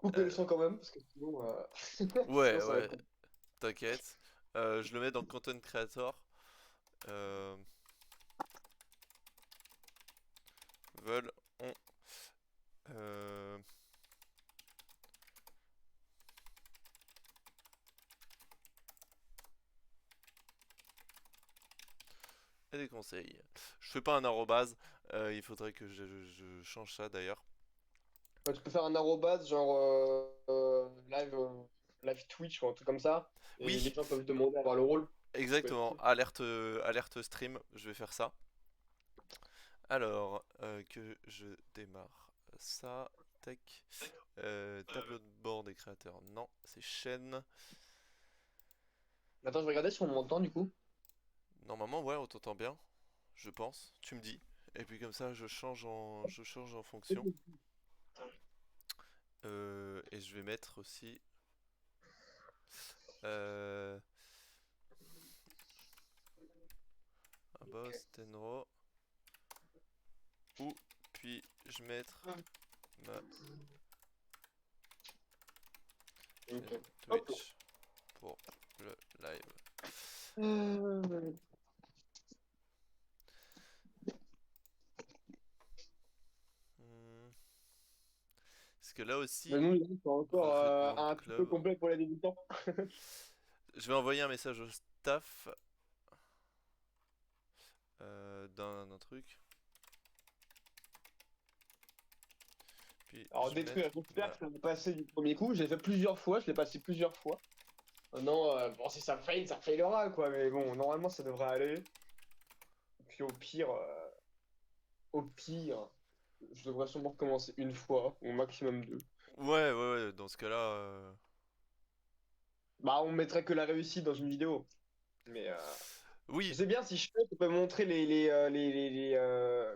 couper le Euh, son quand même, parce que sinon, sinon ouais, ça va être ouais, compliqué. t'inquiète. Je le mets dans Content Creator. Euh, veulent, ont, euh, et des conseils. Je fais pas un arrobase. Il faudrait que je change ça d'ailleurs. Ouais, tu peux faire un arrobase, genre live Twitch ou un truc comme ça, et les Oui, gens peuvent demander à avoir le rôle. Ça peut être exactement. cool. Alerte, alerte stream. Je vais faire ça. Alors, que je démarre ça. Tac. Tableau de bord des créateurs. Non, c'est chaîne. Attends, je vais regarder si on m'entend du coup. Normalement, ouais, on t'entend bien. Je pense. Tu me dis. Et puis comme ça, je change en fonction. Et je vais mettre aussi euh, un boss, Tenro. Ou puis-je mettre ma chaîne Ok. Hop. Twitch pour le live. Euh, Hmm. Parce que là Mais aussi, nous, c'est encore recrutement de un petit peu club. complet pour les débutants. Je vais envoyer un message au staff d'un truc. Puis Alors, je vais détruire mettre un conteneur, ma... je l'ai passé du premier coup. Je l'ai fait plusieurs fois, je l'ai passé plusieurs fois. Non, bon, si ça faillera, quoi. Mais bon, normalement, ça devrait aller. Et puis au pire, je devrais sûrement recommencer une fois, au maximum deux. Ouais, ouais, ouais, dans ce cas-là... Bah, on mettrait que la réussite dans une vidéo. Mais je Oui, sais bien si je peux montrer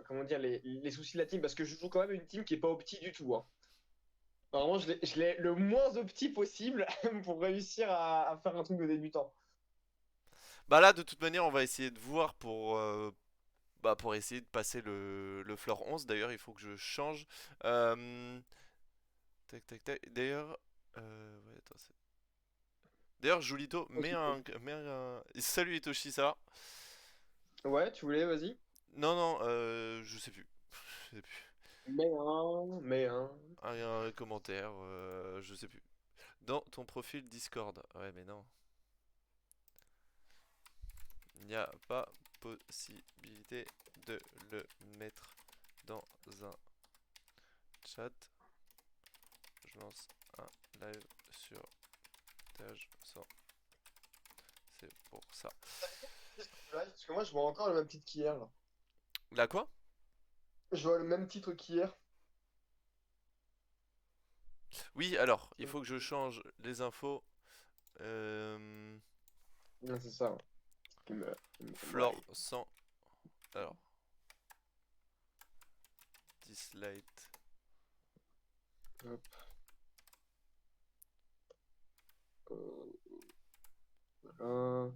comment dire, les soucis de la team, parce que je joue quand même une team qui est pas opti du tout, hein. Vraiment, je l'ai le moins opti possible pour réussir à faire un truc de débutant. bah là, de toute manière, on va essayer de voir pour essayer de passer le floor 11. D'ailleurs, il faut que je change. Euh, tac, tac, tac. D'ailleurs, ouais, attends, d'ailleurs, Julito, salut Itoshi-ça. Ouais, tu voulais, vas-y. Non, non, je sais plus. Je sais plus. Mais un. Un commentaire, je sais plus. Dans ton profil Discord. Ouais, mais non. Il n'y a pas possibilité de le mettre dans un chat. Je lance un live sur Tage sans. C'est pour ça. Parce que moi, je vois encore le même titre qu'hier, là. Là quoi? Je vois le même titre qu'hier. Oui, alors, il faut que je change les infos. Euh, Ouais, c'est ça. Flore Ouais. sans. Alors, Dislight. Hop. Euh, voilà.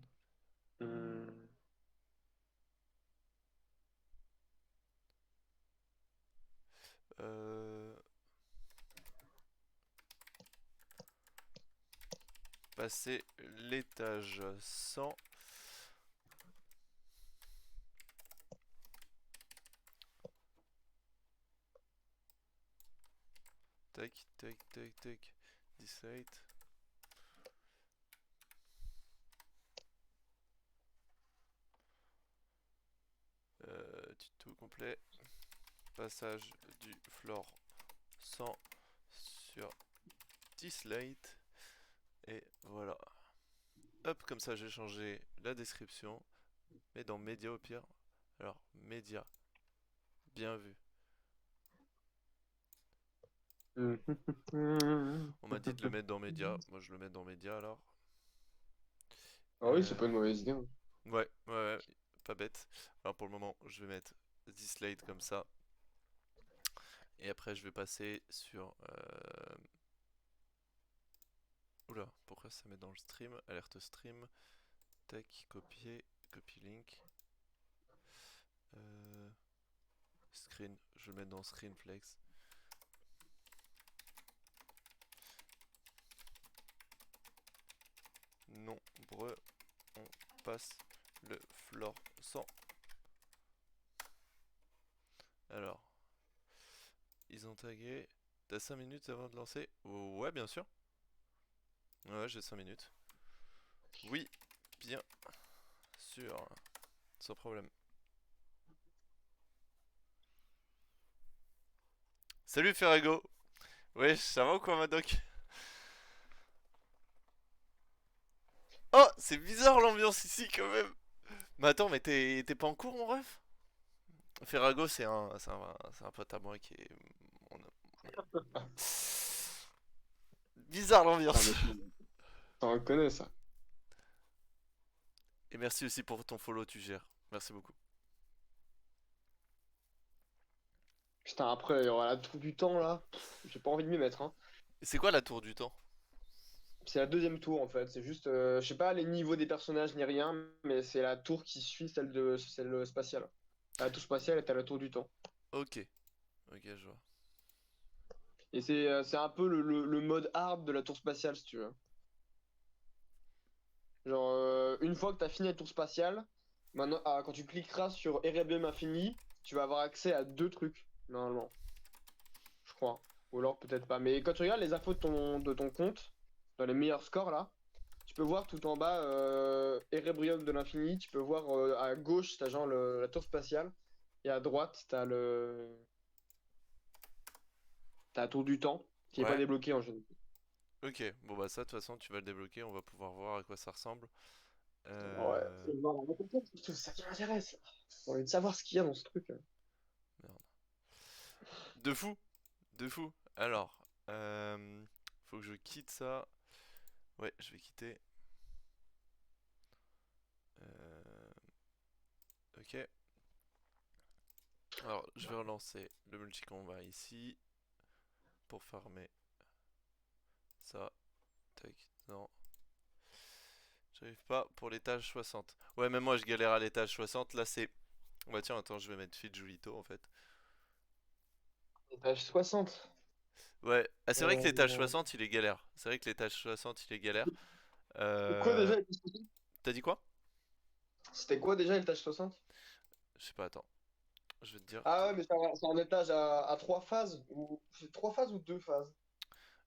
Hum. Euh, Passer l'étage 100. Tac, tac, tac, tac. Dislight. Tuto complet. Passage du floor 100 sur Dislight. Et voilà. Hop, comme ça j'ai changé la description. Mais dans média au pire. Alors, média. Bien vu. On m'a dit de le mettre dans média. Moi je le mets dans média alors. Ah oui, c'est pas Euh, une mauvaise idée, hein. ouais, ouais, ouais, pas bête. Alors pour le moment, je vais mettre Dislight comme ça. Et après, je vais passer sur. Oula, pourquoi ça met dans le stream? Alerte stream. Tac, copier, copy link. Euh, Screen, je vais le mettre dans Screenflex. nombreux on passe le floor 100? Alors, ils ont tagué. T'as 5 minutes avant de lancer? Ouais, bien sûr. Ouais, j'ai 5 minutes. Oui, bien sûr. Sans problème. Salut Ferrago. Ouais, ça va ou quoi, Madoc? Oh, c'est bizarre l'ambiance ici quand même. Mais attends, mais t'es pas en cours, mon ref? Ferrago, c'est un pote à moi qui est. on Bizarre Ah, mais l'ambiance. t'en reconnais ça. Et merci aussi pour ton follow, tu gères. Merci beaucoup. Putain, après, il y aura la tour du temps là. J'ai pas envie de m'y mettre, hein. Et c'est quoi la tour du temps? C'est la deuxième tour en fait. C'est juste, je sais pas les niveaux des personnages ni rien, mais c'est la tour qui suit celle spatiale. La tour spatiale est à la tour du temps. Ok, ok, je vois. Et c'est un peu le mode hard de la tour spatiale si tu veux. Genre, une fois que tu as fini la tour spatiale, maintenant, quand tu cliqueras sur Erebium Infini, tu vas avoir accès à deux trucs, normalement, je crois. Ou alors peut-être pas. Mais quand tu regardes les infos de ton compte, dans les meilleurs scores là, tu peux voir tout en bas Erebrium de l'infini, tu peux voir à gauche, t'as genre la tour spatiale, et à droite, t'as la tour du temps, qui est pas Ouais, débloquée en général. ok. Bon bah ça, de toute façon, tu vas le débloquer, on va pouvoir voir à quoi ça ressemble. Ouais, Euh... c'est vraiment tout ça qui m'intéresse. J'ai envie de savoir ce qu'il y a dans ce truc. Merde. De fou, de fou. Alors, faut que je quitte ça. Ouais, je vais quitter. Euh, Ok. Alors, je vais relancer le multi-combat ici pour farmer ça. Tac, non. J'arrive pas pour l'étage 60. Ouais, même moi je galère à l'étage 60. Là, c'est. Bah, tiens, attends, je vais mettre Fit Julito en fait. Page 60. Ouais, ah, c'est vrai que l'étage Euh, 60 il est galère. C'est vrai que l'étage 60 il est galère. Quoi Euh... déjà? T'as dit quoi? C'était quoi déjà l'étage 60? Je sais pas, attends. Je vais te dire. Ah ouais, mais c'est un étage à trois phases. C'est trois phases ou deux phases?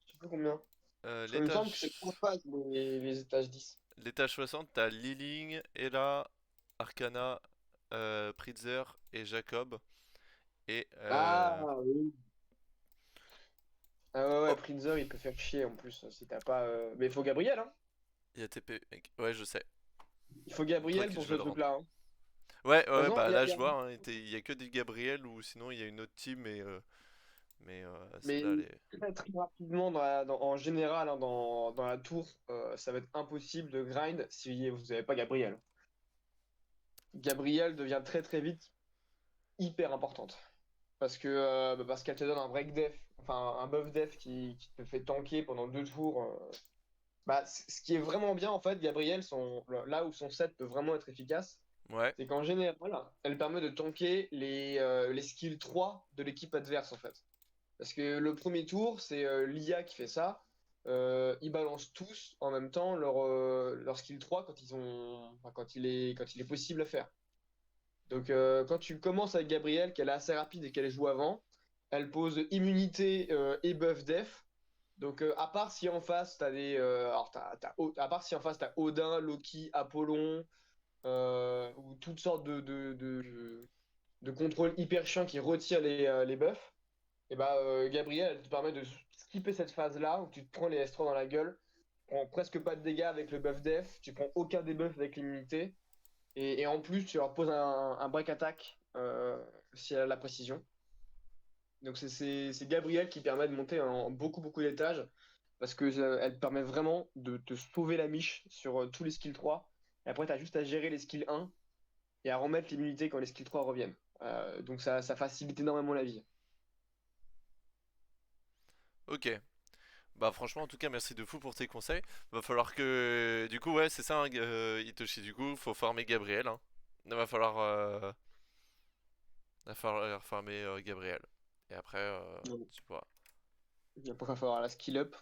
Je sais plus combien. Parce qu'il me semble que c'est trois L'étage. phases les étages 10. L'étage 60, t'as Liling, Ella, Arcana, Pritzer et Jacob. Et Ah oui. Ah ouais, ouais, oh, Prinzer il peut faire chier en plus si t'as pas. Mais il faut Gabriel, hein. il y a TP, mec. Ouais, je sais. Il faut Gabriel Tranquille, pour je vais ce le rendre. truc-là, hein. Ouais, ouais, De toute ouais, façon, bah là je vois, hein, il y a que des Gabriel ou sinon il y a une autre team, mais mais celle-là elle est. très, très rapidement, en général, hein, dans la tour, ça va être impossible de grind si vous n'avez pas Gabriel. Gabriel devient très très vite hyper importante. Parce qu'elle te donne un break def, enfin un buff def qui te fait tanker pendant deux tours. Ce qui est vraiment bien en fait, Gabriel, là où son set peut vraiment être efficace, Ouais, c'est qu'en général, elle permet de tanker les skills 3 de l'équipe adverse en fait. Parce que le premier tour, c'est l'IA qui fait ça. Ils balancent tous en même temps leur skill 3 enfin, quand il est possible à faire. Donc, quand tu commences avec Gabrielle, qu'elle est assez rapide et qu'elle joue avant, elle pose immunité et buff def. Donc, à part si en face, t'as des. Alors, à part si en face, t'as Odin, Loki, Apollon, ou toutes sortes de contrôles hyper chiants qui retirent les buffs, et bah, Gabrielle, elle te permet de skipper cette phase-là où tu te prends les S3 dans la gueule, tu prends presque pas de dégâts avec le buff def, tu prends aucun debuff avec l'immunité. Et en plus, tu leur poses un break attack si elle a la précision. Donc c'est Gabrielle qui permet de monter en beaucoup beaucoup d'étages parce que elle permet vraiment de te sauver la miche sur tous les skills 3. Et après, tu as juste à gérer les skills 1 et à remettre l'immunité quand les skills 3 reviennent. Donc ça facilite énormément la vie. ok. Bah franchement, en tout cas, merci de fou pour tes conseils. Va falloir que... Du coup, ouais, c'est ça, hein, Itoshi, du coup, faut farmer Gabriel, hein. Il va falloir farmer Gabriel. Et après, Donc, tu pourras. il va falloir la skill up.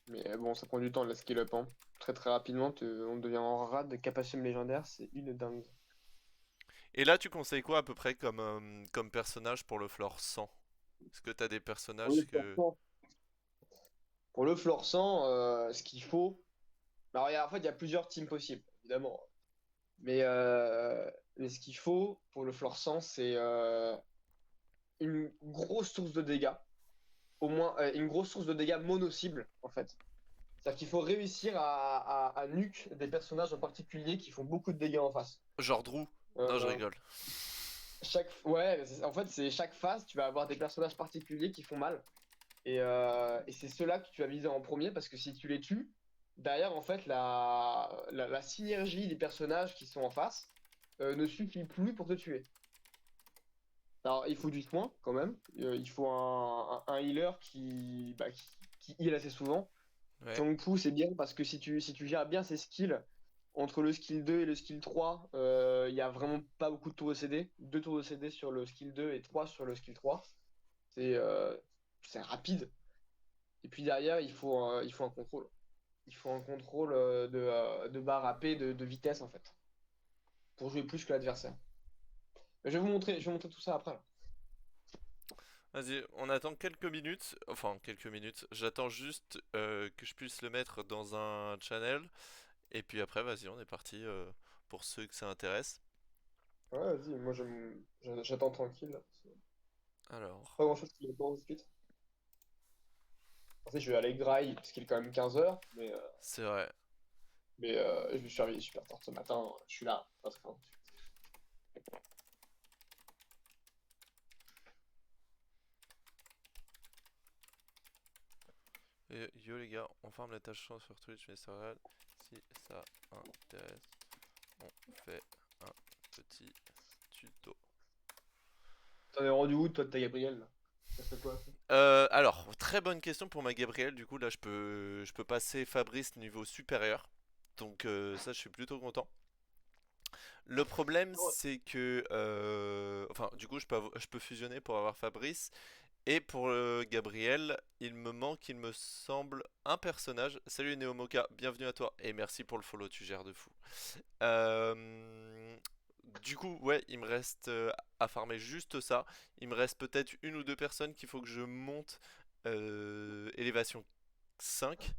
Mais bon, ça prend du temps, la skill up, hein. Très très rapidement, on devient en rade de capacité légendaire, c'est une dingue. Et là, tu conseilles quoi à peu près comme personnage pour le floor 100? Est-ce que t'as des Pour le personnages floor que... 100, pour le floor 100, ce qu'il faut. Alors, en fait, il y a plusieurs teams possibles, évidemment. Mais ce qu'il faut pour le floor 100, c'est une grosse source de dégâts. Au moins, une grosse source de dégâts mono-cible, en fait. C'est-à-dire qu'il faut réussir à nuke des personnages en particulier qui font beaucoup de dégâts en face. Genre Drew? Non, je Euh, rigole. Ouais, en fait, c'est chaque phase, tu vas avoir des personnages particuliers qui font mal. Et c'est ceux-là que tu vas viser en premier parce que si tu les tues, derrière, en fait, la synergie des personnages qui sont en face ne suffit plus pour te tuer. Alors, il faut du soin quand même. Il faut un healer qui heal assez souvent. Ouais. Changpu, c'est bien parce que si tu gères bien ses skills, entre le skill 2 et le skill 3, il y a vraiment pas beaucoup de tours de CD. 2 tours de CD sur le skill 2 et 3 sur le skill 3. C'est euh, c'est rapide. Et puis derrière, il faut un contrôle. Il faut un contrôle de barre AP, de vitesse en fait, pour jouer plus que l'adversaire. Je vais vous montrer tout ça après, là. Vas-y, on attend quelques minutes. Enfin, quelques minutes. J'attends juste que je puisse le mettre dans un channel. Et puis après, vas-y, on est parti pour ceux que ça intéresse. Ouais, vas-y, moi j'attends tranquille, là. Alors, Pas grand-chose qui me tout de suite. En fait, je vais aller graille, parce qu'il est quand même 15 h, c'est vrai. je me suis réveillé super tard ce matin. Je suis là, pas très fort. Et yo les gars, on farme la tâche chance sur Twitch, mais c'est vrai. Si ça intéresse, on fait un petit tuto. T'en es rendu où, toi, de ta Gabrielle, là? Ça fait quoi, ça? Alors, très bonne question pour ma Gabrielle. Du coup, là, je peux passer Fabrice niveau supérieur. Donc, ça, je suis plutôt content. Le problème, Ouais. c'est que. Enfin, du coup, je peux fusionner pour avoir Fabrice. Et pour Gabriel, il me manque, il me semble, un personnage. Salut Neomoka, bienvenue à toi. Et merci pour le follow, tu gères de fou. Euh, Du coup, ouais, il me reste à farmer juste ça. Il me reste peut-être une ou deux personnes qu'il faut que je monte élévation 5.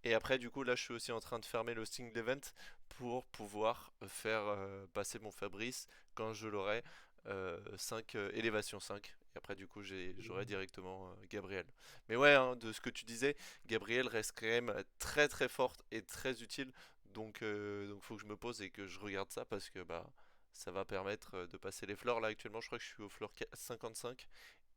Et après, du coup, là, je suis aussi en train de fermer le single event pour pouvoir faire passer mon Fabrice quand je l'aurai 5, élévation 5. Et après, du coup, j'aurai directement Gabriel. Mais ouais, hein, de ce que tu disais, Gabriel reste quand même très très forte et très utile. Donc faut que je me pose et que je regarde ça parce que bah ça va permettre de passer les floors. Là, actuellement, je crois que je suis au floor 55.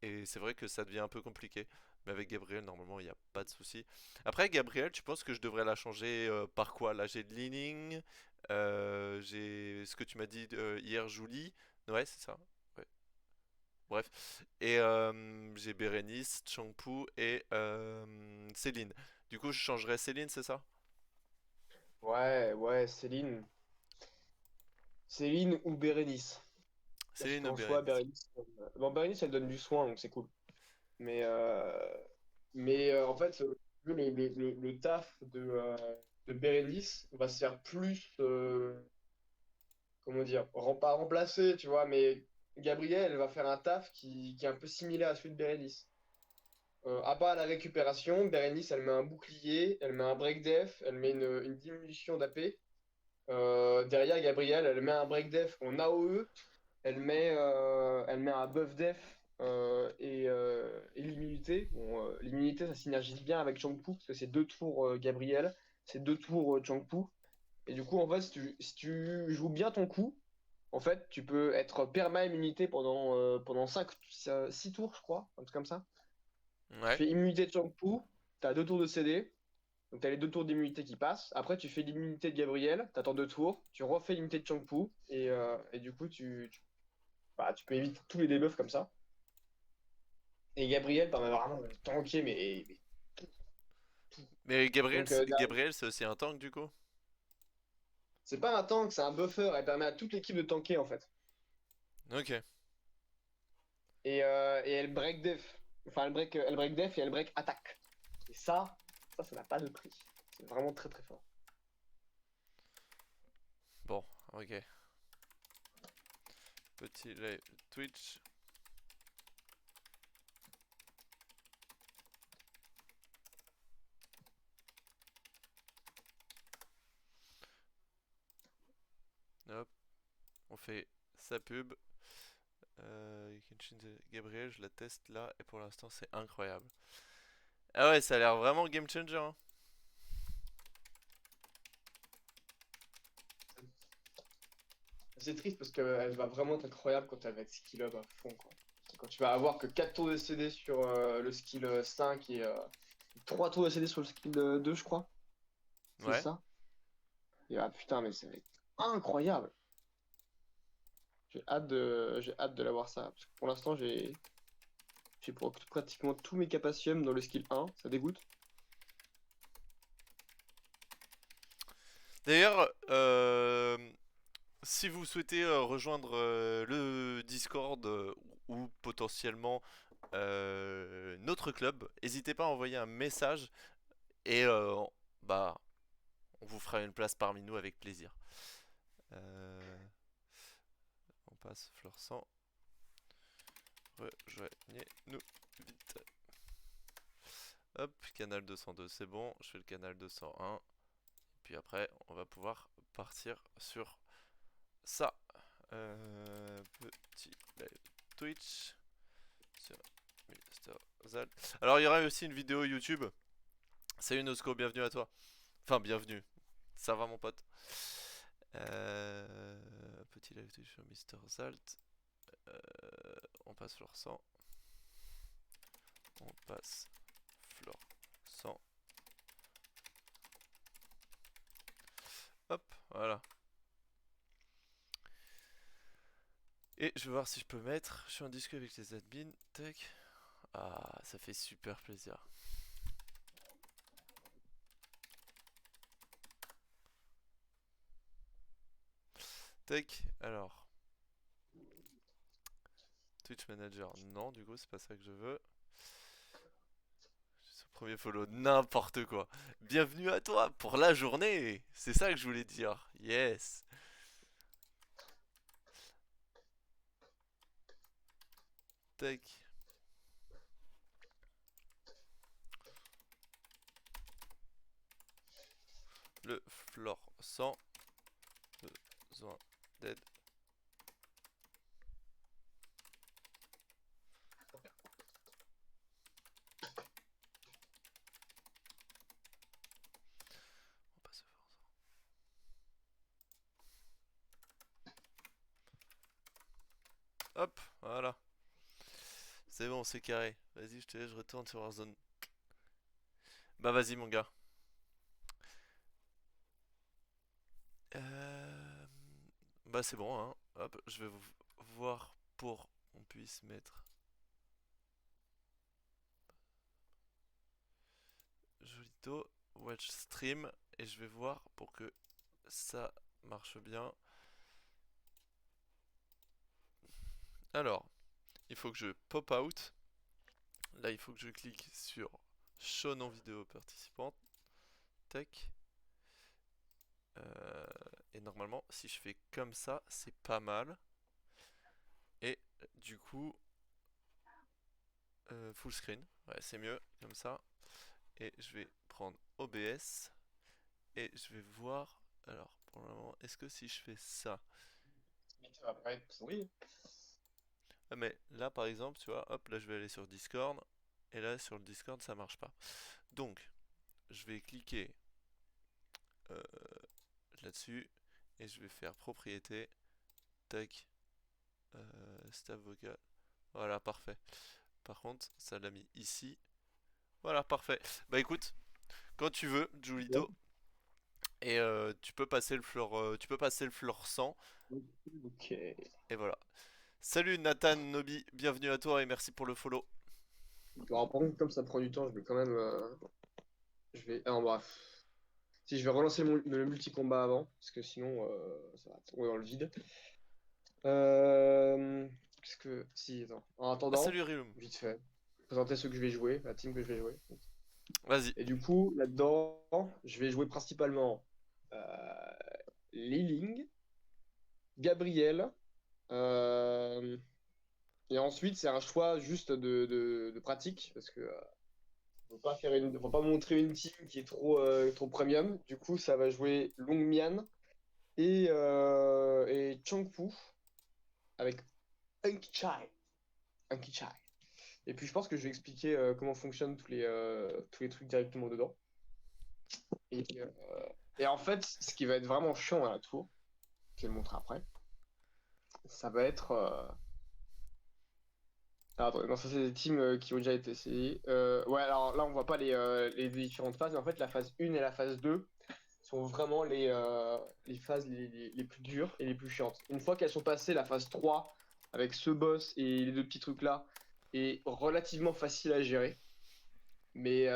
Et c'est vrai que ça devient un peu compliqué. Mais avec Gabriel, normalement, il n'y a pas de souci. Après, Gabriel, tu penses que je devrais la changer par quoi? Là, j'ai de Leaning, j'ai ce que tu m'as dit hier, Julie. Ouais, c'est ça. Ouais. Bref. Et j'ai Bérénice, Changpu et Céline. Du coup, je changerais Céline, c'est ça? Ouais, ouais, Céline. Céline ou Bérénice. Là, si Céline t'as ou un choix, Bérénice? Bérénice. Bon, Bérénice, elle donne du soin, donc c'est cool. Mais en fait, le taf de Bérénice va se faire plus, comment dire, pas remplacer, tu vois, mais Gabrielle, elle va faire un taf qui est un peu similaire à celui de Bérénice. À part la récupération, Bérénice, elle met un bouclier, elle met un break def, elle met une diminution d'AP. Derrière, Gabrielle, elle met un break def en AOE, elle met un buff def et l'immunité. Bon, l'immunité, ça synergise bien avec Changpu, parce que c'est 2 tours Gabriel, c'est 2 tours Changpu. Et du coup, en fait, si tu joues bien ton coup, en fait, tu peux être perma-immunité pendant 6 tours, je crois, un truc comme ça. Tu Ouais. fais immunité de Changpu, tu as 2 tours de CD, donc tu as les 2 tours d'immunité qui passent. Après, tu fais l'immunité de Gabriel, tu attends 2 tours, tu refais l'immunité de Changpu, et du coup, tu peux éviter tous les debuffs comme ça. Et Gabriel permet vraiment de tanker, mais tout. Mais Gabriel, Donc, Gabriel, c'est aussi un tank du coup? c'est pas un tank, c'est un buffer. Elle permet à toute l'équipe de tanker, en fait. Ok. Et elle break def. Enfin, elle break def et elle break attaque. Et ça, Ça n'a pas de prix. C'est vraiment très très fort. Bon, ok. Petit live Twitch. Hop, on fait sa pub. Genshin Gabriel, je la teste là et pour l'instant c'est incroyable. Ah ouais, ça a l'air vraiment game changer, hein. C'est triste parce qu'elle va vraiment être incroyable quand elle va être skill up à fond, quoi. Quand tu vas avoir que 4 tours de CD sur le skill 5 et 3 tours de CD sur le skill 2, je crois. C'est Ouais. ça. Et ah putain, mais ça va être incroyable. J'ai hâte de l'avoir ça. Parce que pour l'instant, j'ai pratiquement tous mes capacitiums dans le skill 1. Ça dégoûte. D'ailleurs, si vous souhaitez rejoindre le Discord ou potentiellement notre club, n'hésitez pas à envoyer un message et bah on vous fera une place parmi nous avec plaisir. On passe fleur 100. Rejoignez-nous vite. Hop, canal 202, c'est bon. Je fais le canal 201. Puis après, on va pouvoir partir sur ça. Petit live Twitch sur Mister Zal. Alors, il y aura aussi une vidéo YouTube. Salut Nosco, bienvenue à toi. Enfin, bienvenue. Ça va, mon pote. Petit live Twitch sur Mister Zalt. On passe fleur 100. On passe fleur 100. Hop, voilà. Et je vais voir si je peux mettre. Je suis en disque avec les admins. Tac. Ah, ça fait super plaisir. Tac. Alors. Twitch Manager, non, du coup, c'est pas ça que je veux. Ce premier follow, n'importe quoi. Bienvenue à toi pour la journée. C'est ça que je voulais dire. Yes. Tac. Le floor 100. Besoin d'aide. On passe au floor 100. Hop, voilà. C'est bon, c'est carré. Vas-y, je te laisse, je retourne sur Warzone. Bah vas-y mon gars. Euh... Bah c'est bon, hein. Hop, je vais voir pour qu'on puisse mettre Jolito, watch stream, et je vais voir pour que ça marche bien. Alors, il faut que je pop out. Là, il faut que je clique sur show non vidéo participante. Tac. Et normalement, si je fais comme ça, c'est pas mal. Et du coup, full screen. Ouais, c'est mieux comme ça. Et je vais prendre OBS. Et je vais voir. Alors, pour le moment, est-ce que si je fais ça. Mais ça va pas être pourri. Ah, mais là, par exemple, tu vois, hop, là, je vais aller sur Discord. Et là, sur le Discord, ça marche pas. Donc, je vais cliquer euh, là-dessus. Et je vais faire propriété. Tac. Staff vocal. Voilà, parfait. Par contre, ça l'a mis ici. Voilà, parfait. Bah écoute, quand tu veux, Julito. Et tu peux passer le floor 100. Ok. Et voilà. Salut Nathan Nobi, bienvenue à toi et merci pour le follow. Alors, par contre, comme ça prend du temps, je vais quand même. Je vais. Ah, bref. Si je vais relancer le multi-combat avant, parce que sinon, ça va tomber dans le vide. Qu'est-ce que. Si, attends. En Ah, attendant, salut Rilum. vite fait, présenter ceux que je vais jouer, la team que je vais jouer. Vas-y. Et du coup, là-dedans, je vais jouer principalement euh, Liling, Gabriel, euh, et ensuite c'est un choix juste de pratique, parce que faut pas montrer une team qui est trop premium. Du coup, ça va jouer Longmian et Changpu avec Unki Chai. Unki Chai. Et puis je pense que je vais expliquer comment fonctionnent tous les trucs directement dedans. Et, euh, et en fait, ce qui va être vraiment chiant à la tour, je vais le montrer après, ça va être. Ah, attendez, non, ça c'est des teams qui ont déjà été essayés. Ouais, alors là on voit pas les différentes phases, mais en fait la phase 1 et la phase 2 sont vraiment les phases les plus dures et les plus chiantes. Une fois qu'elles sont passées, la phase 3 avec ce boss et les deux petits trucs là, est relativement facile à gérer. Mais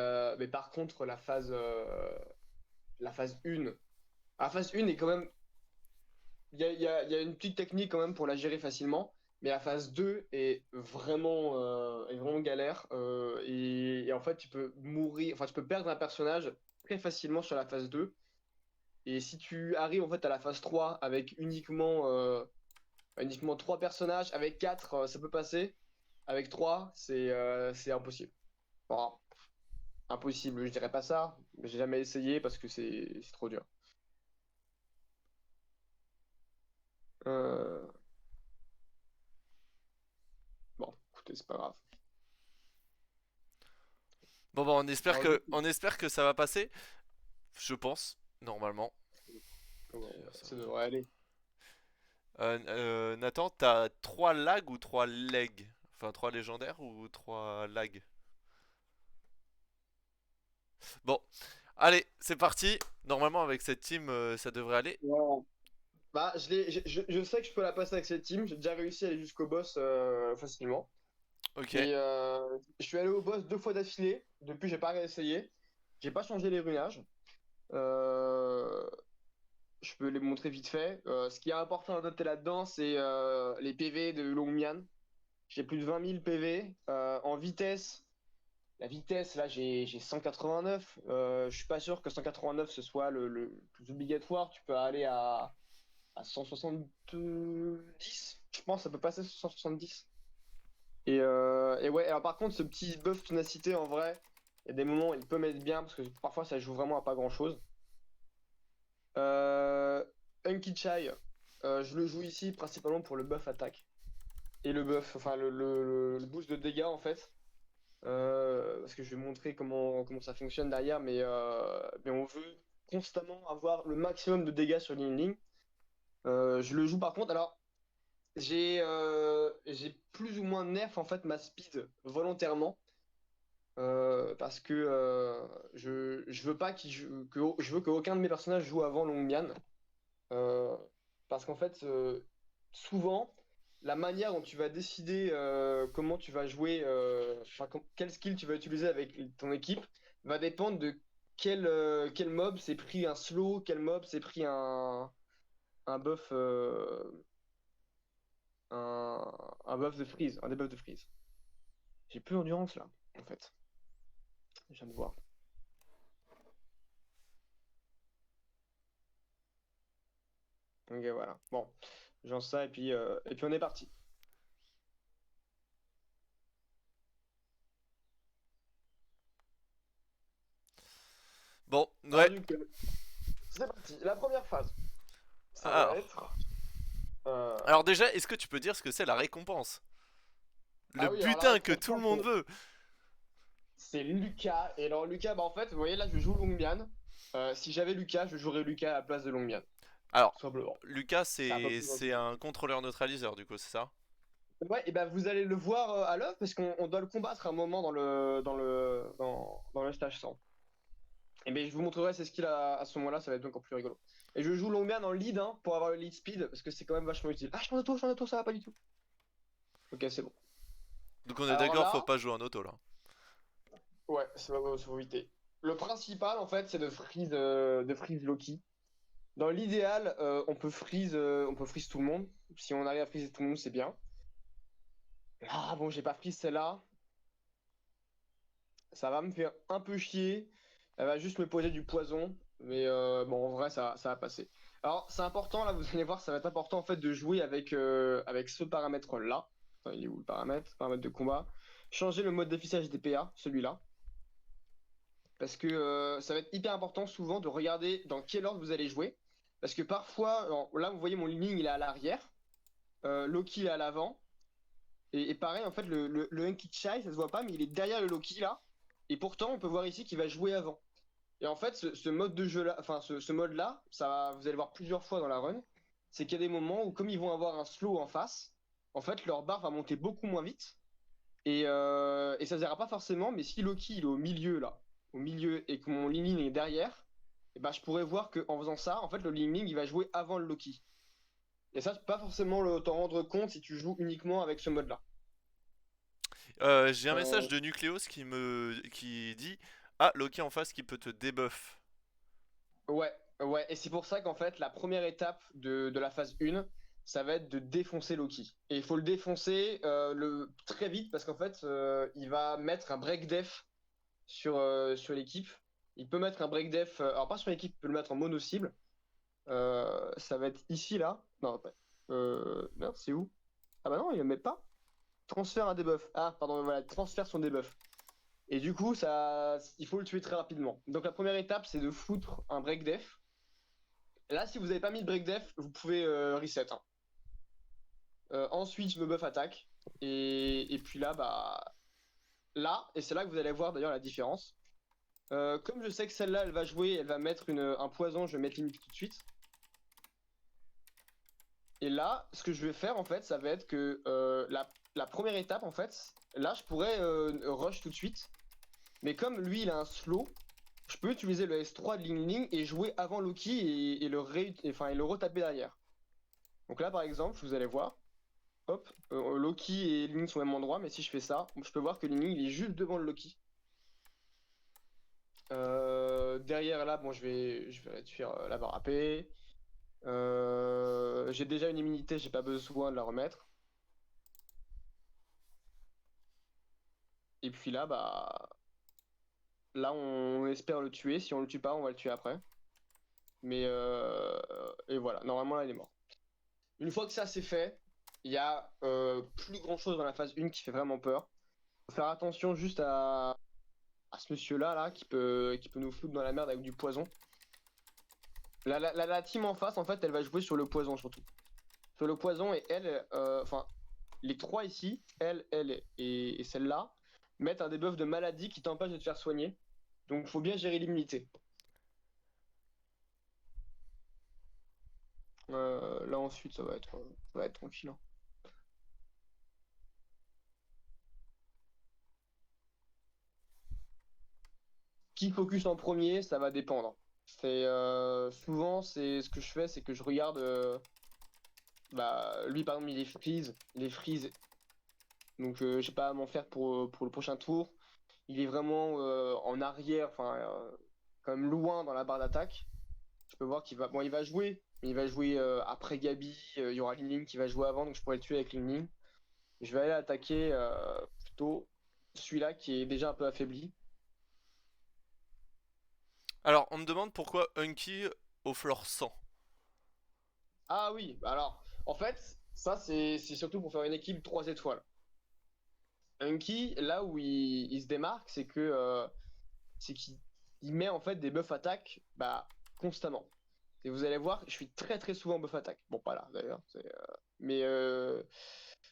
par contre, la phase 1, la phase 1 est quand même. Il y a une petite technique quand même pour la gérer facilement, mais la phase 2 est vraiment galère. Et en fait, tu peux mourir, enfin, tu peux perdre un personnage très facilement sur la phase 2. Et si tu arrives en fait à la phase 3 avec uniquement 3 personnages, avec 4 ça peut passer. Avec 3 c'est impossible. Bon, impossible, je dirais pas ça, mais j'ai jamais essayé parce que c'est trop dur. Euh, Bon, écoutez, c'est pas grave. Bon, bah, Alors, du coup, on espère que ça va passer. Je pense, normalement. Ça ça devrait aller. Nathan, t'as 3 lags ou 3 legs? Enfin, 3 légendaires ou 3 lags? Bon, allez, c'est parti. Normalement, avec cette team, ça devrait aller. Ouais. Bah, je sais que je peux la passer avec cette team. J'ai déjà réussi à aller jusqu'au boss facilement. Ok. Mais je suis allé au boss 2 fois d'affilée. Depuis, j'ai pas réessayé. J'ai pas changé les runages. Euh, je peux les montrer vite fait. Ce qui est important à noter là-dedans, c'est les PV de Longmian. J'ai plus de 20 000 PV. En vitesse, la vitesse, là, j'ai 189. Je suis pas sûr que 189 ce soit le plus obligatoire. Tu peux aller à 170. Je pense que ça peut passer 170. Et ouais, alors par contre, ce petit buff ténacité, en vrai, il y a des moments où il peut m'être bien parce que parfois ça joue vraiment à pas grand-chose. Euh, Unki Chai, je le joue ici principalement pour le buff attaque et le buff, enfin le boost de dégâts en fait. Parce que je vais montrer comment ça fonctionne derrière, mais on veut constamment avoir le maximum de dégâts sur Ling Ling. Je le joue par contre, alors j'ai plus ou moins nerf en fait ma speed volontairement parce que je veux pas je veux qu'aucun de mes personnages joue avant Longmian. Euh, Parce qu'en fait, souvent, la manière dont tu vas décider comment tu vas jouer, enfin, quel skill tu vas utiliser avec ton équipe, va dépendre de quel mob s'est pris un slow, quel mob s'est pris un buff, un buff de freeze, un debuff de freeze. J'ai plus d'endurance là, en fait. Je viens de voir. Ok, voilà. Bon, j'en sais, et puis on est parti. Bon, Alors, ouais. du coup, c'est parti. La première phase, ça va Alors, être. euh, alors déjà, est-ce que tu peux dire ce que c'est la récompense? Le Ah oui, alors la butin que tout le récompense, monde veut. c'est Lucas. Et alors, Lucas, bah en fait, vous voyez, là, je joue Longmian. Si j'avais Lucas, je jouerais Lucas à la place de Longmian, Alors, tout simplement. Lucas, C'est un peu plus c'est intuitif. un contrôleur neutraliseur, du coup, c'est ça? Ouais, et ben vous allez le voir à l'œuvre parce qu'on doit le combattre à un moment dans le stage 100. Et ben je vous montrerai ses skills à ce moment-là, ça va être encore plus rigolo. Et je joue Longmian en lead hein, pour avoir le lead speed parce que c'est quand même vachement utile. Ah, je change de tour, ça va pas du tout. Ok, c'est bon. Donc on est Alors d'accord, faut là, pas jouer en auto là. ouais, c'est faut éviter. Le principal, en fait, c'est de freeze Loki. Dans l'idéal, on peut freeze tout le monde. Si on arrive à freezer tout le monde, c'est bien. Ah bon, j'ai pas freeze celle-là. ça va me faire un peu chier. Elle va juste me poser du poison. Mais bon, en vrai, ça va passer. Alors, c'est important, là, vous allez voir, ça va être important en fait de jouer avec ce paramètre-là. Enfin, il est où le paramètre? Paramètre de combat. Changer le mode d'affichage des PA, celui-là. Parce que ça va être hyper important souvent de regarder dans quel ordre vous allez jouer. Parce que parfois, là, vous voyez mon ligne, il est à l'arrière. Loki, il est à l'avant. Et pareil, en fait, le Hunky Chai, ça se voit pas, mais il est derrière le Loki là. Et pourtant, on peut voir ici qu'il va jouer avant. Et en fait, ce mode de jeu là, enfin, ce mode-là, vous allez le voir plusieurs fois dans la run, c'est qu'il y a des moments où, comme ils vont avoir un slow en face, en fait, leur barre va monter beaucoup moins vite. Et ça se verra pas forcément, mais si Loki il est au milieu là, au milieu, et que mon Ling Ling est derrière, et ben, je pourrais voir qu'en faisant ça, en fait, le Ling Ling il va jouer avant le Loki. Et ça, tu peux pas forcément t'en rendre compte si tu joues uniquement avec ce mode-là. J'ai un message Euh, de Nucleos qui dit ah, Loki en face qui peut te debuff. Ouais, ouais, et c'est pour ça qu'en fait, la première étape de la phase 1, ça va être de défoncer Loki. Et il faut le défoncer très vite parce qu'en fait, il va mettre un break def sur l'équipe. Il peut mettre un break def, alors pas sur l'équipe, il peut le mettre en mono cible. Ça va être ici, là. Non, pas. Merde, c'est où? Ah bah non, il le met pas. Transfert un debuff. Ah, pardon, voilà, transfère son debuff. Et du coup, il faut le tuer très rapidement. Donc la première étape, c'est de foutre un break def. Là, si vous n'avez pas mis de break def, vous pouvez reset, hein. Ensuite, je me buff attaque. Et puis là, bah. Là, et c'est là que vous allez voir d'ailleurs la différence. Comme je sais que celle-là, elle va jouer, elle va mettre un poison, je vais mettre limite tout de suite. Et là, ce que je vais faire, en fait, ça va être que la première étape, en fait, là, je pourrais rush tout de suite. Mais comme lui, il a un slow, je peux utiliser le S3 de Ling Ling et jouer avant Loki et le retaper derrière. Donc là, par exemple, vous allez voir. Hop, Loki et Ling sont au même endroit, mais si je fais ça, je peux voir que Ling il est juste devant le Loki. Derrière là, bon, je vais réduire la barre AP. J'ai déjà une immunité, j'ai pas besoin de la remettre. Et puis là, bah, là, on espère le tuer. Si on le tue pas, on va le tuer après. Mais et voilà, normalement là, il est mort. Une fois que ça c'est fait, il y a plus grand chose dans la phase 1 qui fait vraiment peur. Faut faire attention juste à ce monsieur-là là, qui peut nous foutre dans la merde avec du poison. La team en face, en fait, elle va jouer sur le poison surtout. Sur le poison et elle, enfin, les trois ici, elle et celle-là, mettent un debuff de maladie qui t'empêche de te faire soigner. Donc, faut bien gérer l'immunité. Là, ensuite, ça va être tranquille, hein. Qui focus en premier, ça va dépendre. Souvent, c'est ce que je fais, c'est que je regarde. Bah, lui, par exemple, il est freeze. Donc, j'ai pas à m'en faire pour le prochain tour. Il est vraiment en arrière, enfin, quand même loin dans la barre d'attaque. Je peux voir qu'il va, bon, il va jouer, mais il va jouer après Gabi. Il y aura Lin Ling qui va jouer avant, donc je pourrais le tuer avec Lin Ling. Je vais aller attaquer plutôt celui-là qui est déjà un peu affaibli. Alors, on me demande pourquoi Unky au floor 100. Ah oui, bah alors, en fait, ça c'est surtout pour faire une équipe 3 étoiles. Unky, là où il se démarque, c'est qu'il met en fait des buffs attaque bah, constamment. Et vous allez voir, je suis très très souvent buff attaque. Bon, pas là d'ailleurs. Mais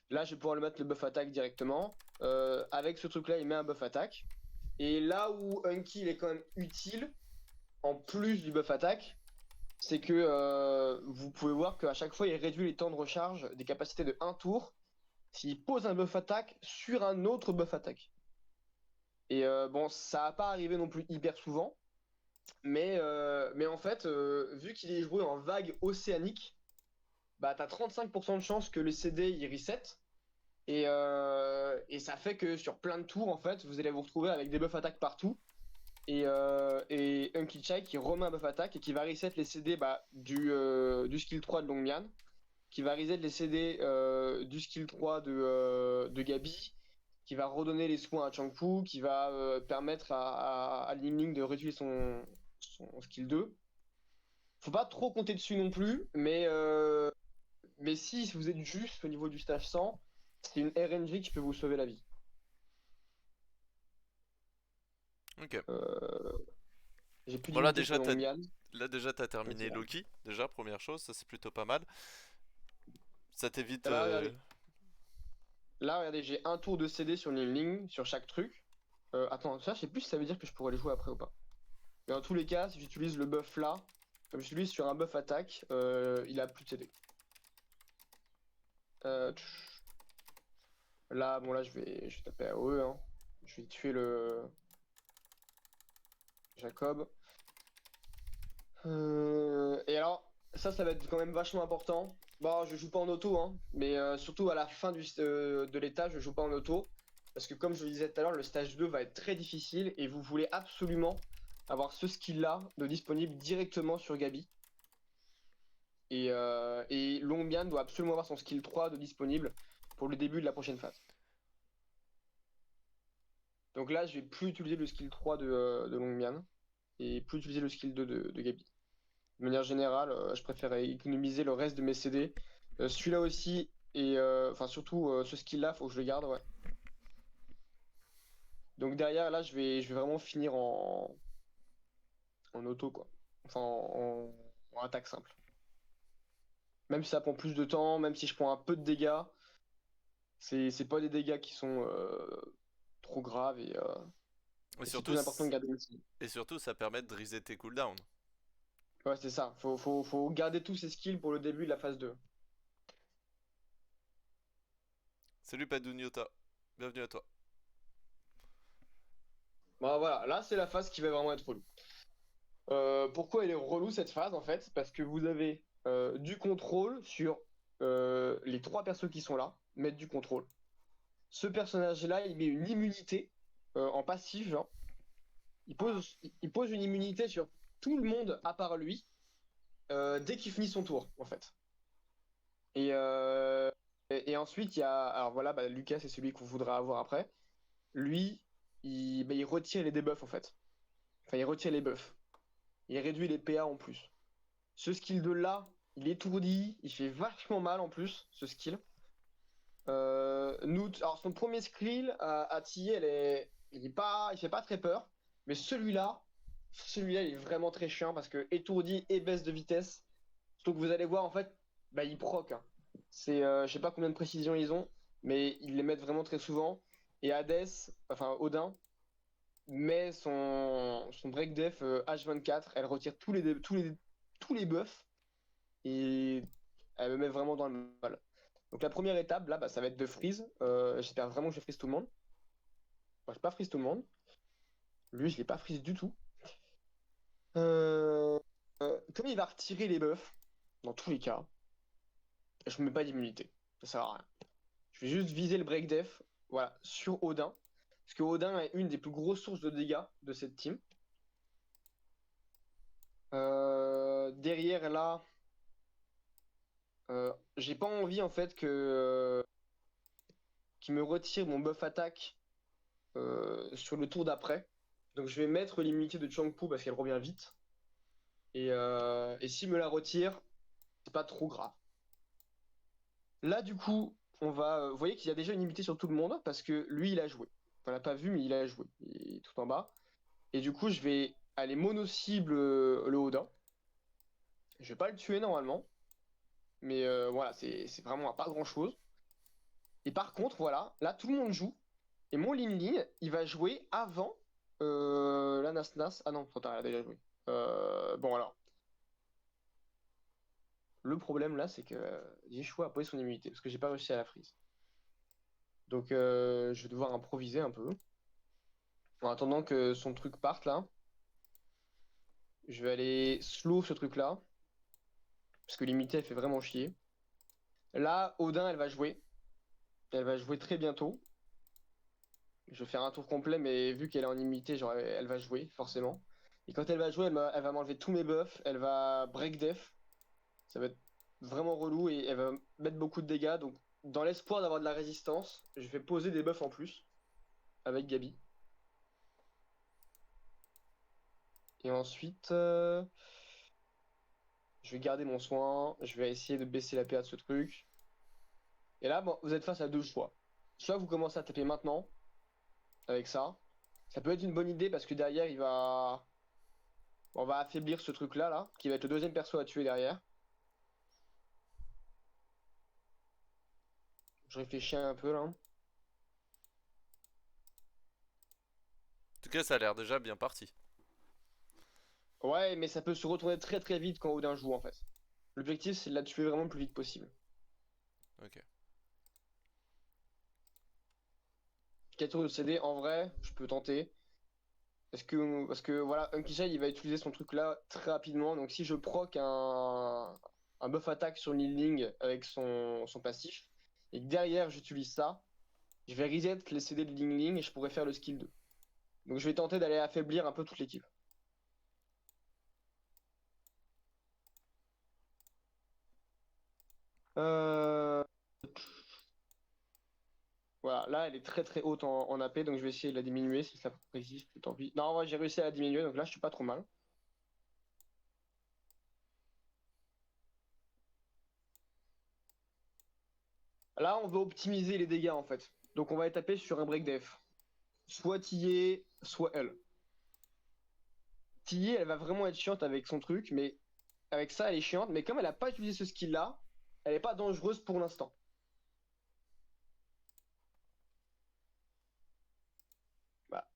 là, je vais pouvoir le mettre le buff attaque directement. Avec ce truc-là, il met un buff attaque. Et là où Unky il est quand même utile, en plus du buff attaque, c'est que vous pouvez voir qu'à chaque fois, il réduit les temps de recharge des capacités de un tour s'il pose un buff attaque sur un autre buff attaque. Et bon, ça va pas arrivé non plus hyper souvent, mais en fait, vu qu'il est joué en vague océanique, bah t'as 35% de chance que le CD il reset. Et ça fait que sur plein de tours, en fait, vous allez vous retrouver avec des buffs attaques partout. Et Unky Chai qui remet un buff attaque et qui va reset les CD bah, du skill 3 de Longmian, qui va reset les CD du skill 3 de Gabi, qui va redonner les soins à Changpu, qui va permettre à Ling Ling de réutiliser son skill 2. Faut pas trop compter dessus non plus, mais si vous êtes juste au niveau du stage 100, c'est une RNG qui peut vous sauver la vie. Ok. Euh, j'ai plus Bon, là, d'unité déjà, sur Longmian. t'as terminé Loki. Déjà, première chose, ça c'est plutôt pas mal. Ça t'évite. Là, regardez, j'ai un tour de CD sur Ling Ling, sur chaque truc. Attends, ça, je sais plus si ça veut dire que je pourrais les jouer après ou pas. Mais dans tous les cas, si j'utilise le buff là, comme j'utilise sur un buff attaque, il a plus de CD. Là, bon, là, je vais taper AOE, hein. Je vais tuer le Jacob. Et alors, ça va être quand même vachement important. Bon, je joue pas en auto, hein, mais surtout à la fin de l'état, je joue pas en auto. Parce que comme je le disais tout à l'heure, le stage 2 va être très difficile et vous voulez absolument avoir ce skill-là de disponible directement sur Gabi. Et Longbian doit absolument avoir son skill 3 de disponible pour le début de la prochaine phase. Donc là, je vais plus utiliser le skill 3 de Longbian et plus utiliser le skill 2 de Gabi. De manière générale, je préférais économiser le reste de mes CD. Celui-là aussi, et enfin surtout ce skill-là, faut que je le garde, ouais. Donc derrière, là, je vais vraiment finir en auto, quoi. Enfin, en attaque simple. Même si ça prend plus de temps, même si je prends un peu de dégâts, c'est pas des dégâts qui sont trop graves Et et c'est surtout, plus important de garder le skill. ça permet de reset tes cooldowns. Ouais, c'est ça. Faut garder tous ces skills pour le début de la phase 2. Salut Padouniota. Bienvenue à toi. Bon, voilà, là, c'est la phase qui va vraiment être relou. Pourquoi elle est relou cette phase en fait? Parce que vous avez du contrôle sur les trois persos qui sont là, mettre du contrôle. Ce personnage-là, il met une immunité en passif, genre. Il pose une immunité sur tout le monde à part lui dès qu'il finit son tour, en fait. Et, euh, et ensuite, il y a. Alors voilà, bah, Lucas, c'est celui qu'on voudra avoir après. Lui, il retire les debuffs en fait. Enfin, il retire les buffs. Il réduit les PA en plus. Ce skill de là, il étourdit, il fait vachement mal en plus, ce skill. Alors son premier skill à Tillet, il fait pas très peur, mais celui-là, il est vraiment très chiant parce que étourdi et baisse de vitesse. Donc vous allez voir en fait, bah il proc, hein. Je sais pas combien de précisions ils ont, mais ils les mettent vraiment très souvent. Et Hades, enfin Odin, met son break def H24, elle retire tous les buffs et elle me met vraiment dans le mal. Donc la première étape, là, bah, ça va être de freeze. J'espère vraiment que je freeze tout le monde. Moi, je pas freeze tout le monde. Lui, je l'ai pas freeze du tout. Euh, Comme il va retirer les buffs, dans tous les cas, je me mets pas d'immunité. Ça sert à rien. Je vais juste viser le break def, voilà, sur Odin. Parce que Odin est une des plus grosses sources de dégâts de cette team. Derrière, là, j'ai pas envie, en fait, qu'il me retire mon buff attaque sur le tour d'après. Donc je vais mettre l'immunité de Changpu parce qu'elle revient vite. Et s'il me la retire, c'est pas trop grave. Là, du coup, vous voyez qu'il y a déjà une immunité sur tout le monde parce que lui, il a joué. On l'a pas vu, mais il a joué. Il est tout en bas. Et du coup, je vais aller mono-cible le Odin. Je vais pas le tuer normalement. Mais voilà, c'est vraiment à pas grand-chose. Et par contre, voilà, là, tout le monde joue. Et mon Lin Lin, il va jouer avant la Nas Nas. Ah non, trop tard, elle a déjà joué. Bon, alors. Le problème là, c'est que Yeshua a posé son immunité parce que j'ai pas réussi à la freeze. Donc je vais devoir improviser un peu. En attendant que son truc parte là, je vais aller slow ce truc là. Parce que l'immunité elle fait vraiment chier. Là, Odin elle va jouer. Elle va jouer très bientôt. Je vais faire un tour complet, mais vu qu'elle est en immunité, genre, elle va jouer forcément. Et quand elle va jouer, elle va m'enlever tous mes buffs. Elle va break def. Ça va être vraiment relou et elle va mettre beaucoup de dégâts. Donc, dans l'espoir d'avoir de la résistance, je vais poser des buffs en plus. avec Gabi. Et ensuite, je vais garder mon soin. Je vais essayer de baisser la PA de ce truc. Et là, bon, vous êtes face à deux choix. Soit vous commencez à taper maintenant, avec ça. Ça peut être une bonne idée parce que derrière, on va affaiblir ce truc-là, là, qui va être le deuxième perso à tuer derrière. Je réfléchis un peu là. En tout cas, ça a l'air déjà bien parti. Ouais, mais ça peut se retourner très très vite quand Odin joue en fait. L'objectif, c'est de la tuer vraiment le plus vite possible. Ok. 4 tours de CD, en vrai, je peux tenter. Parce que voilà, Unkishai, il va utiliser son truc là très rapidement. Donc si je proc un buff attaque sur Liling avec son passif, et que derrière j'utilise ça, je vais reset les CD de Ling et je pourrais faire le skill 2. Donc je vais tenter d'aller affaiblir un peu toute l'équipe. Euh... Voilà, là elle est très très haute en AP, donc je vais essayer de la diminuer si ça résiste, tant pis. Non, en vrai, j'ai réussi à la diminuer, donc là je suis pas trop mal. Là, on veut optimiser les dégâts en fait. Donc on va taper sur un break def. Soit Tillet, soit elle. Tillet, elle va vraiment être chiante avec son truc, mais avec ça, elle est chiante. Mais comme elle a pas utilisé ce skill-là, elle est pas dangereuse pour l'instant. Bah,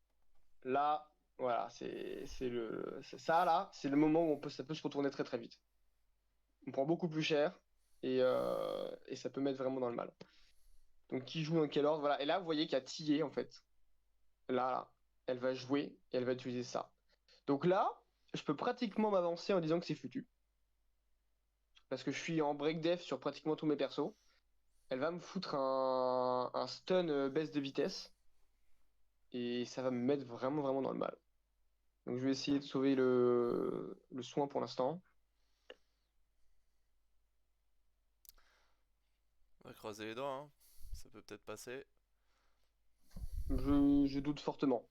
là, voilà, ça là, c'est le moment où ça peut se retourner très très vite. On prend beaucoup plus cher et ça peut mettre vraiment dans le mal. Donc qui joue dans quel ordre, voilà. Et là, vous voyez qu'il y a Tillet en fait. Là, elle va jouer et elle va utiliser ça. Donc là, je peux pratiquement m'avancer en disant que c'est foutu. Parce que je suis en break def sur pratiquement tous mes persos. Elle va me foutre un stun baisse de vitesse. Et ça va me mettre vraiment, vraiment dans le mal. Donc je vais essayer de sauver le soin pour l'instant. On va croiser les doigts, hein. Ça peut peut-être passer. Je doute fortement.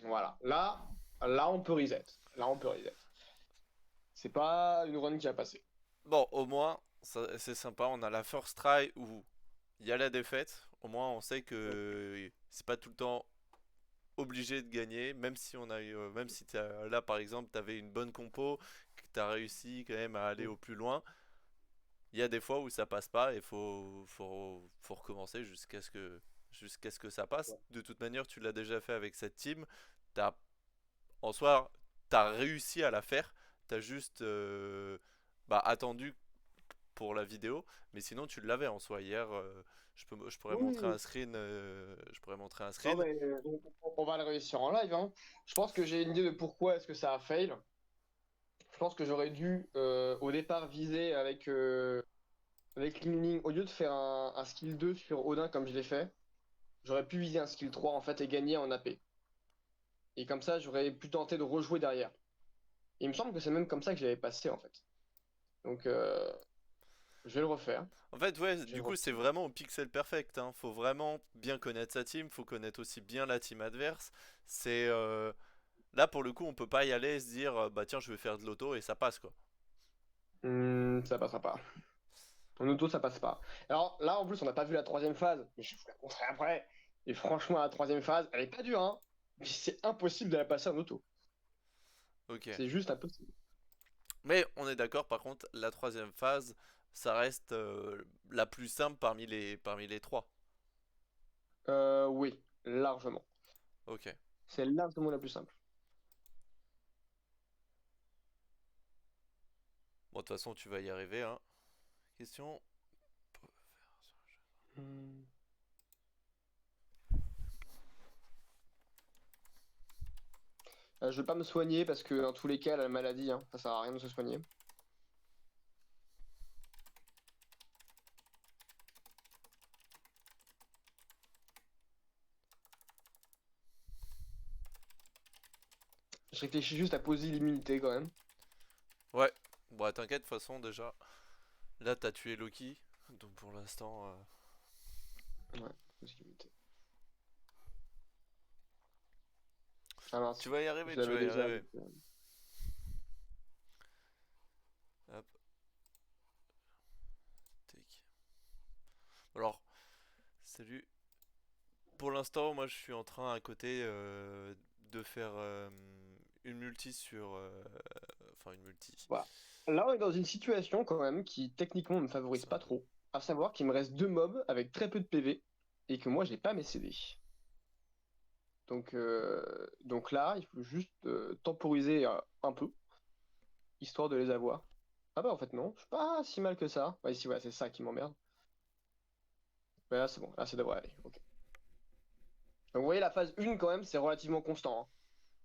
Voilà. Là, on peut reset. Là, on peut reset. C'est pas une run qui a passé. Bon, au moins, c'est sympa. On a la first try où il y a la défaite. Au moins, on sait que c'est pas tout le temps obligé de gagner. Même si on a eu, même si là, par exemple, t'avais une bonne compo, que t'as réussi quand même à aller au plus loin. Il y a des fois où ça passe pas et faut recommencer jusqu'à ce que ça passe. De toute manière, tu l'as déjà fait avec cette team. T'as, en soi, t'as réussi à la faire. T'as juste attendu pour la vidéo, mais sinon tu l'avais en soi. Hier, je pourrais montrer Oui. un screen. Je pourrais montrer un Non, screen. mais on va le réussir en live, hein. Je pense que j'ai une idée de pourquoi est-ce que ça a fail. Je pense que j'aurais dû au départ viser avec Ling Ling, au lieu de faire un skill 2 sur Odin comme je l'ai fait, j'aurais pu viser un skill 3 en fait et gagner en AP. Et comme ça, j'aurais pu tenter de rejouer derrière. Et il me semble que c'est même comme ça que j'avais passé en fait. Donc je vais le refaire. En fait, ouais, Je vais du le coup, refaire. c'est vraiment au pixel perfect, hein. Faut vraiment bien connaître sa team, faut connaître aussi bien la team adverse. C'est là pour le coup, on peut pas y aller et se dire bah tiens, je vais faire de l'auto et ça passe quoi. Ça passera pas. En auto, ça passe pas. Alors là, en plus, on n'a pas vu la troisième phase, mais je vais vous la montrer après. Et franchement, la troisième phase, elle est pas dure, hein. Mais c'est impossible de la passer en auto. Ok. C'est juste impossible. Mais on est d'accord, par contre, la troisième phase, ça reste la plus simple parmi les trois. Oui, largement. Ok. C'est largement la plus simple. Bon, de toute façon, tu vas y arriver, hein. Question. Hmm. Je vais pas me soigner parce que dans tous les cas, la maladie, hein, ça sert à rien de se soigner. Je réfléchis juste à poser l'immunité quand même. Ouais. Bon, t'inquiète, de toute façon, déjà. Là, t'as tué Loki, donc pour l'instant, Ouais, possibilité. Ah mince, tu vas y je arriver, tu l'avais vas y déjà. arriver. Hop, tac. Alors, salut. Pour l'instant, moi, je suis en train à côté de faire une multi sur, enfin une multi. Voilà. Là, on est dans une situation quand même qui techniquement ne me favorise Ça, pas trop. À savoir qu'il me reste deux mobs avec très peu de PV et que moi, j'ai pas mes CD. Donc là, il faut juste temporiser un peu, histoire de les avoir. Ah bah en fait non, je suis pas si mal que ça. Ouais, si, ouais, c'est ça qui m'emmerde. Mais là, c'est bon, là, ça devrait aller. Ok. Donc vous voyez, la phase 1, quand même, c'est relativement constant, hein.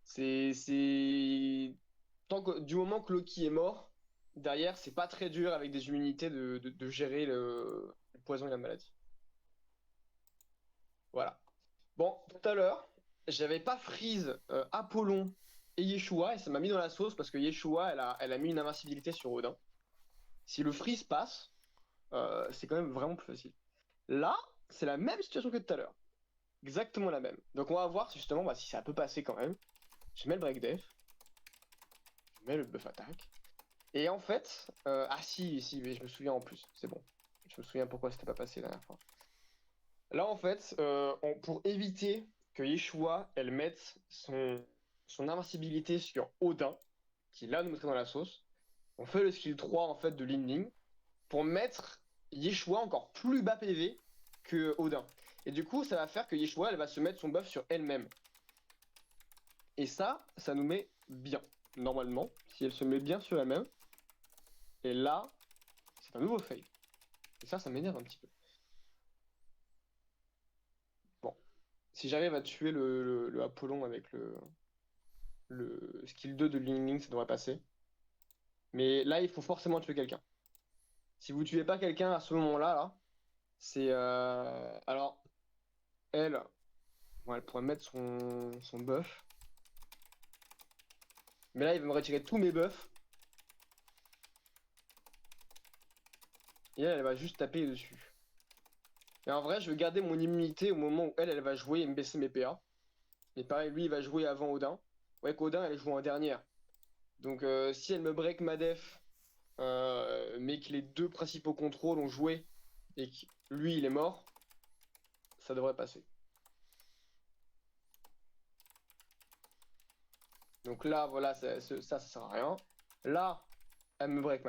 C'est... Du moment que Loki est mort, derrière, c'est pas très dur avec des immunités de gérer le poison et la maladie. Voilà. Bon, tout à l'heure, j'avais pas freeze Apollon et Yeshua, et ça m'a mis dans la sauce parce que Yeshua, elle a mis une invincibilité sur Odin. Si le freeze passe, c'est quand même vraiment plus facile. Là, c'est la même situation que tout à l'heure. Exactement la même. Donc on va voir justement bah, si ça peut passer quand même. Je mets le break def, je mets le buff attaque. Et en fait, ah si, mais je me souviens en plus, c'est bon. Je me souviens pourquoi c'était pas passé la dernière fois. Là en fait, pour éviter que Yeshua, elle mette son invincibilité sur Odin, qui là nous mettrait dans la sauce, on fait le skill 3 en fait de Lin Ling pour mettre Yeshua encore plus bas PV que Odin. Et du coup, ça va faire que Yeshua, elle va se mettre son buff sur elle-même. Et ça nous met bien, normalement, si elle se met bien sur elle-même. Et là, c'est un nouveau fail. Et ça m'énerve un petit peu. Bon, si j'arrive à tuer le Apollon avec le skill 2 de Ling Ling, ça devrait passer. Mais là, il faut forcément tuer quelqu'un. Si vous tuez pas quelqu'un à ce moment-là, là, c'est... Alors, elle, bon, elle pourrait mettre son buff. Mais là, il va me retirer tous mes buffs. Et elle va juste taper dessus. Et en vrai, je vais garder mon immunité au moment où elle va jouer et me baisser mes PA. Et pareil, lui, il va jouer avant Odin. Ouais, qu'Odin, elle joue en dernière. Donc, si elle me break ma def, mais que les deux principaux contrôles ont joué et que lui, il est mort, ça devrait passer. Donc là, voilà, ça sert à rien. Là, elle me break